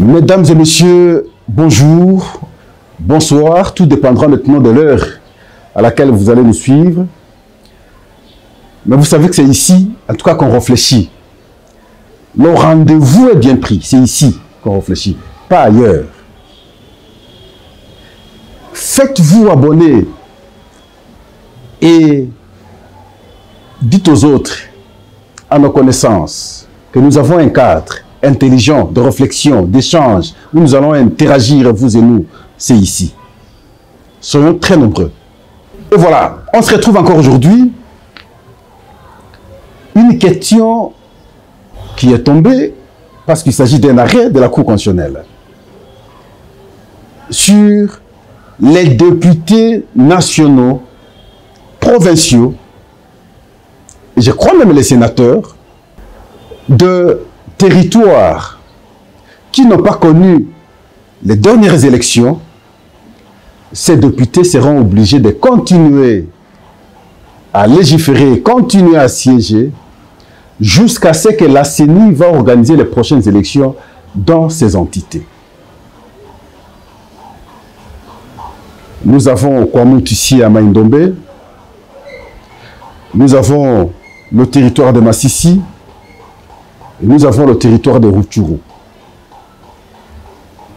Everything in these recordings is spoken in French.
Mesdames et messieurs, bonjour, bonsoir, tout dépendra maintenant de l'heure à laquelle vous allez nous suivre. Mais vous savez que c'est ici, en tout cas, qu'on réfléchit. Le rendez-vous est bien pris, c'est ici qu'on réfléchit, pas ailleurs. Faites-vous abonner et dites aux autres, à nos connaissances, que nous avons un cadre intelligent de réflexion, d'échange, où nous allons interagir, vous et nous, c'est ici. Soyons très nombreux. Et voilà, on se retrouve encore aujourd'hui. Une question qui est tombée, parce qu'il s'agit d'un arrêt de la Cour constitutionnelle, sur les députés nationaux, provinciaux, et je crois même les sénateurs, de territoires qui n'ont pas connu les dernières élections. Ces députés seront obligés de continuer à légiférer, continuer à siéger, jusqu'à ce que la CENI va organiser les prochaines élections dans ces entités. Nous avons Kwamut ici à Maïndombe, nous avons le territoire de Massissi, et nous avons le territoire de Rutshuru.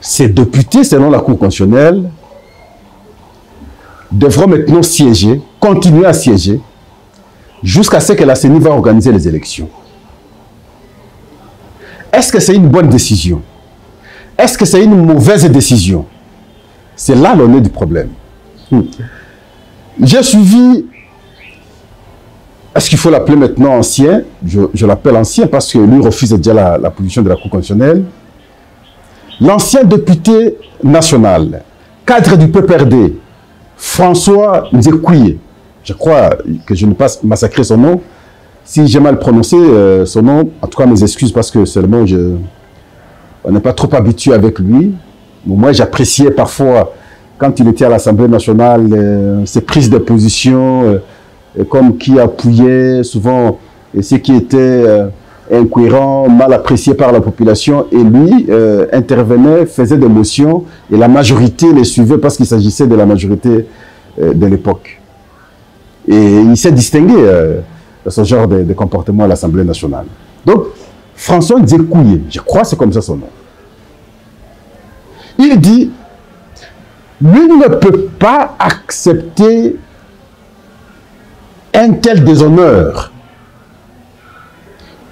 Ces députés, selon la Cour constitutionnelle, devront maintenant siéger, continuer à siéger, jusqu'à ce que la CENI va organiser les élections. Est-ce que c'est une bonne décision? Est-ce que c'est une mauvaise décision? C'est là le nœud du problème. J'ai suivi, est-ce qu'il faut l'appeler maintenant ancien? Je l'appelle ancien parce que lui refuse déjà la position de la Cour constitutionnelle. L'ancien député national, cadre du PPRD, François Nzekouye, je crois que je n'ai pas massacré son nom. Si j'ai mal prononcé son nom, en tout cas mes excuses parce que seulement on n'est pas trop habitué avec lui. Moi j'appréciais parfois quand il était à l'Assemblée nationale ses prises de position comme qui appuyait souvent ce qui était incohérent, mal apprécié par la population, et lui intervenait, faisait des motions et la majorité les suivait parce qu'il s'agissait de la majorité de l'époque. Et il s'est distingué de ce genre de comportement à l'Assemblée nationale. Donc, François Nzekouye, je crois que c'est comme ça son nom, il dit, lui ne peut pas accepter un tel déshonneur.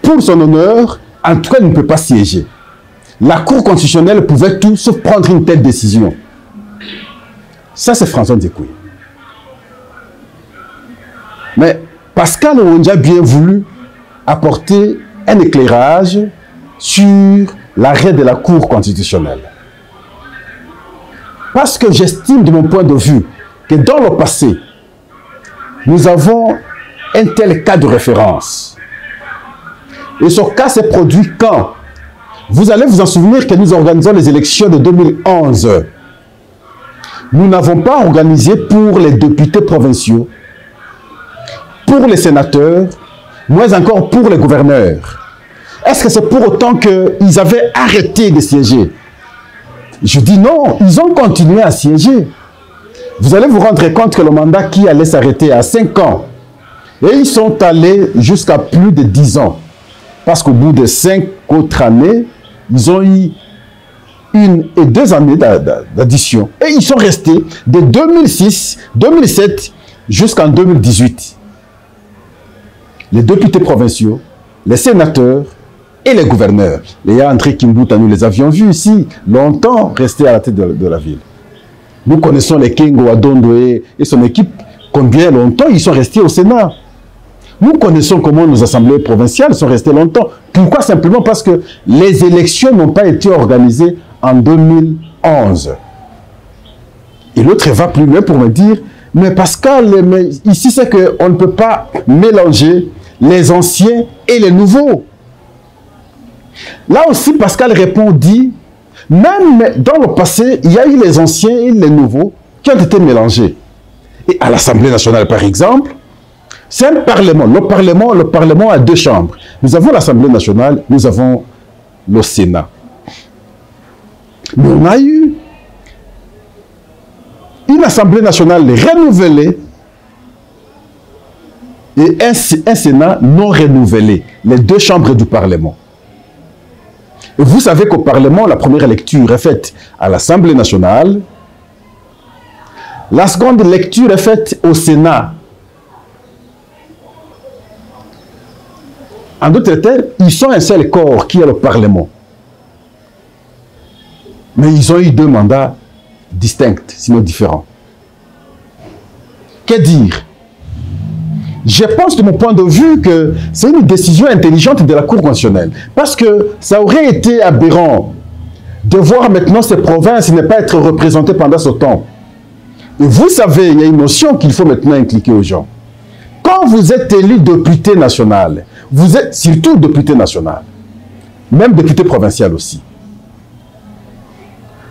Pour son honneur, en tout cas, il ne peut pas siéger. La Cour constitutionnelle pouvait tout sauf prendre une telle décision. Ça, c'est François Nzekouye. Mais Pascal Owondia a bien voulu apporter un éclairage sur l'arrêt de la Cour constitutionnelle. Parce que j'estime, de mon point de vue, que dans le passé, nous avons un tel cas de référence. Et ce cas s'est produit quand? Vous allez vous en souvenir que nous organisons les élections de 2011. Nous n'avons pas organisé pour les députés provinciaux, pour les sénateurs, moins encore pour les gouverneurs. Est-ce que c'est pour autant qu'ils avaient arrêté de siéger? Je dis non, ils ont continué à siéger. Vous allez vous rendre compte que le mandat qui allait s'arrêter à 5 ans, et ils sont allés jusqu'à plus de 10 ans. Parce qu'au bout de 5 autres années, ils ont eu 1 et 2 années d'addition. Et ils sont restés de 2006, 2007 jusqu'en 2018. Les députés provinciaux, les sénateurs et les gouverneurs. Les André Kimbuta, nous les avions vus ici, longtemps restés à la tête de la ville. Nous connaissons les Kengo Adondoé et son équipe, combien longtemps ils sont restés au Sénat. Nous connaissons comment nos assemblées provinciales sont restées longtemps. Pourquoi? Simplement parce que les élections n'ont pas été organisées en 2011. Et l'autre va plus loin pour me dire, mais Pascal, mais ici c'est qu'on ne peut pas mélanger les anciens et les nouveaux. Là aussi, Pascal répond, dit, même dans le passé, il y a eu les anciens et les nouveaux qui ont été mélangés. Et à l'Assemblée nationale, par exemple, c'est un parlement. Le parlement a 2 chambres. Nous avons l'Assemblée nationale, nous avons le Sénat. Mais on a eu une Assemblée nationale renouvelée et un Sénat non renouvelé, les deux chambres du Parlement. Et vous savez qu'au Parlement, la première lecture est faite à l'Assemblée nationale, la seconde lecture est faite au Sénat. En d'autres termes, ils sont un seul corps qui est le Parlement. Mais ils ont eu deux mandats distincts, sinon différents. Que dire? Je pense de mon point de vue que c'est une décision intelligente de la Cour constitutionnelle. Parce que ça aurait été aberrant de voir maintenant ces provinces ne pas être représentées pendant ce temps. Et vous savez, il y a une notion qu'il faut maintenant impliquer aux gens. Quand vous êtes élu député national, vous êtes surtout député national, même député provincial aussi.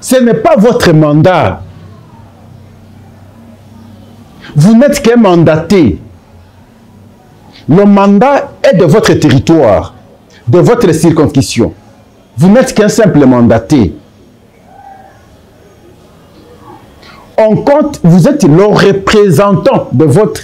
Ce n'est pas votre mandat. Vous n'êtes qu'un mandaté. Le mandat est de votre territoire, de votre circonscription. Vous n'êtes qu'un simple mandaté. On compte, vous êtes le représentant de votre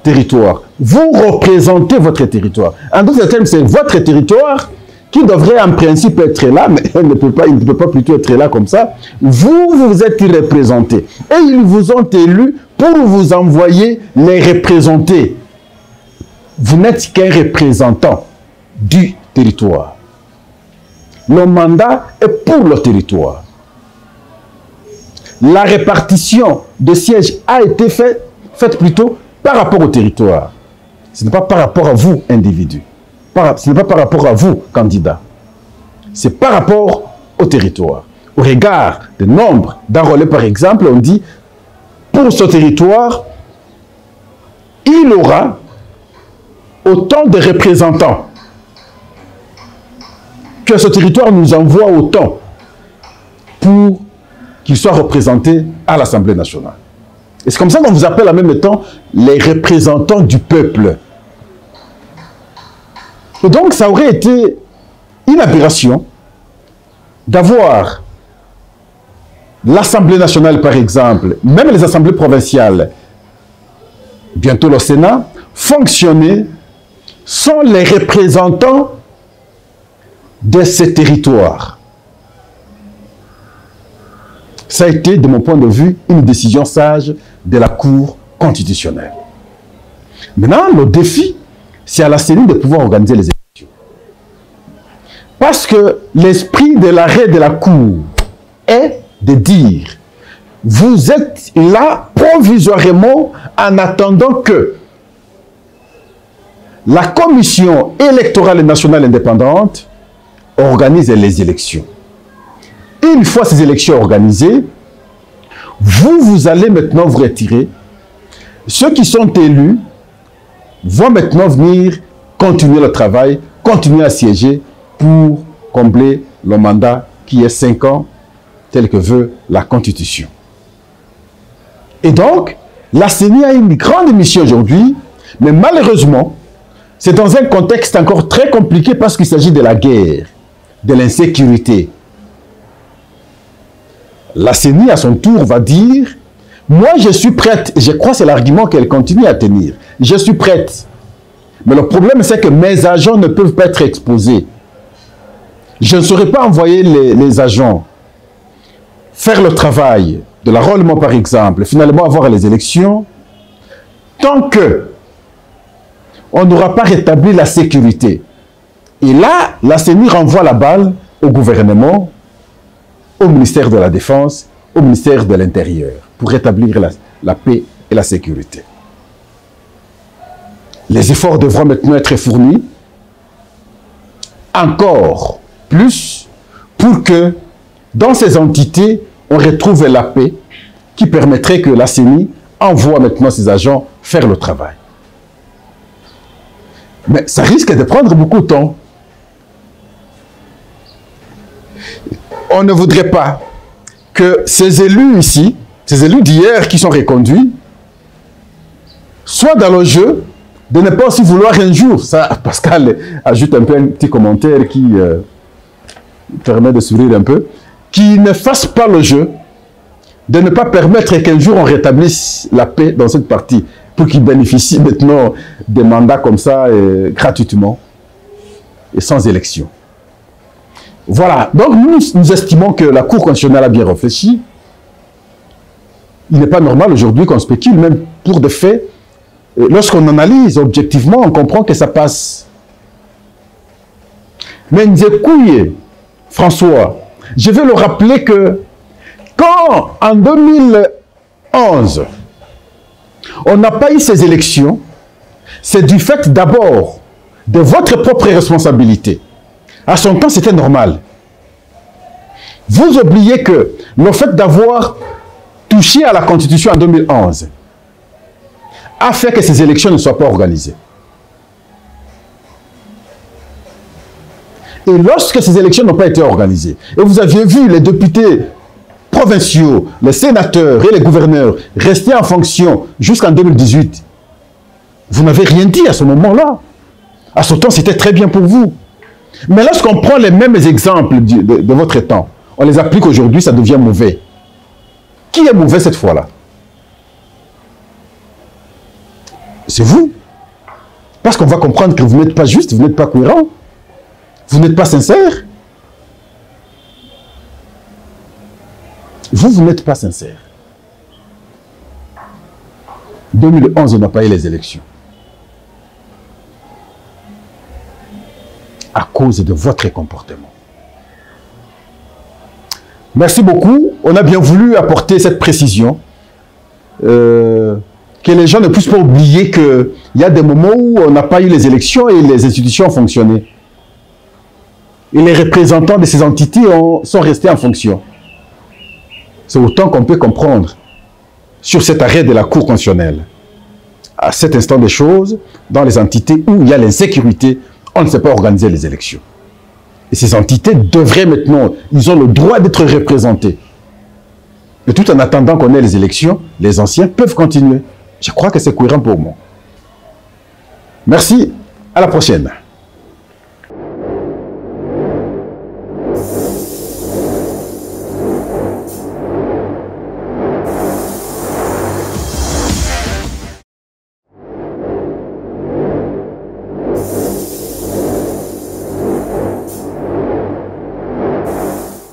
territoire. Vous représentez votre territoire. En d'autres termes, c'est votre territoire qui devrait en principe être là, mais il ne peut pas plutôt être là comme ça. Vous êtes représentés. Et ils vous ont élus pour vous envoyer les représenter. Vous n'êtes qu'un représentant du territoire. Le mandat est pour le territoire. La répartition de sièges a été faite plutôt par rapport au territoire. Ce n'est pas par rapport à vous, individu. Ce n'est pas par rapport à vous, candidat. C'est par rapport au territoire. Au regard du nombre d'enrôlés, par exemple, on dit, pour ce territoire, il aura autant de représentants. Que ce territoire nous envoie autant pour qu'il soit représenté à l'Assemblée nationale. Et c'est comme ça qu'on vous appelle en même temps les représentants du peuple. Et donc, ça aurait été une aberration d'avoir l'Assemblée nationale, par exemple, même les assemblées provinciales, bientôt le Sénat, fonctionner sans les représentants de ces territoires. Ça a été, de mon point de vue, une décision sage de la Cour constitutionnelle. Maintenant, le défi, c'est à la CENI de pouvoir organiser les élections. Parce que l'esprit de l'arrêt de la Cour est de dire, vous êtes là provisoirement en attendant que la Commission électorale nationale indépendante organise les élections. Une fois ces élections organisées, vous allez maintenant vous retirer. Ceux qui sont élus vont maintenant venir continuer le travail, continuer à siéger pour combler le mandat qui est 5 ans, tel que veut la Constitution. Et donc, la CENI a une grande mission aujourd'hui, mais malheureusement, c'est dans un contexte encore très compliqué parce qu'il s'agit de la guerre, de l'insécurité. La CENI, à son tour, va dire « Moi, je suis prête. » Et je crois que c'est l'argument qu'elle continue à tenir. « Je suis prête. » Mais le problème, c'est que mes agents ne peuvent pas être exposés. Je ne saurais pas envoyer les agents faire le travail de l'enrôlement, par exemple, finalement avoir les élections, tant que on n'aura pas rétabli la sécurité. Et là, la CENI renvoie la balle au gouvernement, au ministère de la Défense, au ministère de l'Intérieur, pour rétablir la paix et la sécurité. Les efforts devront maintenant être fournis, encore plus, pour que dans ces entités, on retrouve la paix qui permettrait que la CENI envoie maintenant ses agents faire le travail. Mais ça risque de prendre beaucoup de temps. On ne voudrait pas que ces élus ici, ces élus d'hier qui sont reconduits, soient dans le jeu de ne pas aussi vouloir un jour. Ça, Pascal ajoute un peu un petit commentaire qui permet de sourire un peu, qui ne fassent pas le jeu de ne pas permettre qu'un jour on rétablisse la paix dans cette partie pour qu'ils bénéficient maintenant des mandats comme ça gratuitement et sans élection. Voilà, donc nous estimons que la Cour constitutionnelle a bien réfléchi. Il n'est pas normal aujourd'hui qu'on spécule, même pour des faits. Lorsqu'on analyse objectivement, on comprend que ça passe. Mais Nzekouye, François, je vais le rappeler que quand en 2011, on n'a pas eu ces élections, c'est du fait d'abord de votre propre responsabilité. À son temps, c'était normal. Vous oubliez que le fait d'avoir touché à la Constitution en 2011 a fait que ces élections ne soient pas organisées. Et lorsque ces élections n'ont pas été organisées, et vous aviez vu les députés provinciaux, les sénateurs et les gouverneurs rester en fonction jusqu'en 2018, vous n'avez rien dit à ce moment-là. À ce temps, c'était très bien pour vous. Mais lorsqu'on prend les mêmes exemples de votre temps, on les applique aujourd'hui, ça devient mauvais. Qui est mauvais cette fois-là? C'est vous. Parce qu'on va comprendre que vous n'êtes pas juste, vous n'êtes pas cohérent, vous n'êtes pas sincère. Vous n'êtes pas sincère. 2011, on n'a pas eu les élections. À cause de votre comportement. Merci beaucoup. On a bien voulu apporter cette précision. Que les gens ne puissent pas oublier qu'il y a des moments où on n'a pas eu les élections et les institutions ont fonctionné. Et les représentants de ces entités sont restés en fonction. C'est autant qu'on peut comprendre sur cet arrêt de la Cour constitutionnelle. À cet instant des choses, dans les entités où il y a l'insécurité, on ne sait pas organiser les élections. Et ces entités devraient maintenant, ils ont le droit d'être représentés. Et tout en attendant qu'on ait les élections, les anciens peuvent continuer. Je crois que c'est cohérent pour moi. Merci, à la prochaine.